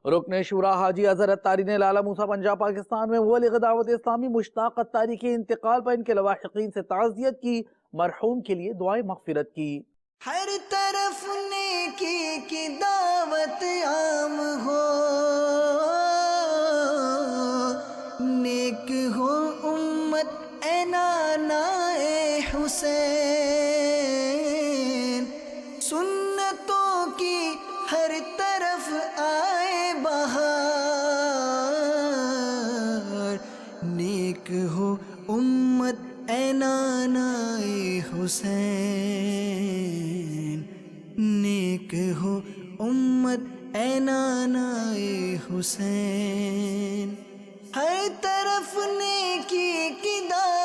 رکن شورا حاجی اظہر اتاری نے لالہ موسیٰ پنجاب پاکستان میں مبلغ دعوت اسلامی مشتاق اتاری کے انتقال پر ان کے لواحقین سے تعزیت کی، مرحوم کے لیے دعائیں مغفرت کی۔ ہر طرف نیکی کی دعوت عام ہو، نیک ہو امت اے نانا اے حسین، سنتوں کی ہر طرف آئے بہار، نیک ہو امت اے نانا اے حسین، نیک ہو امت اے نانا اے حسین، ہر طرف نیکی کی دعوت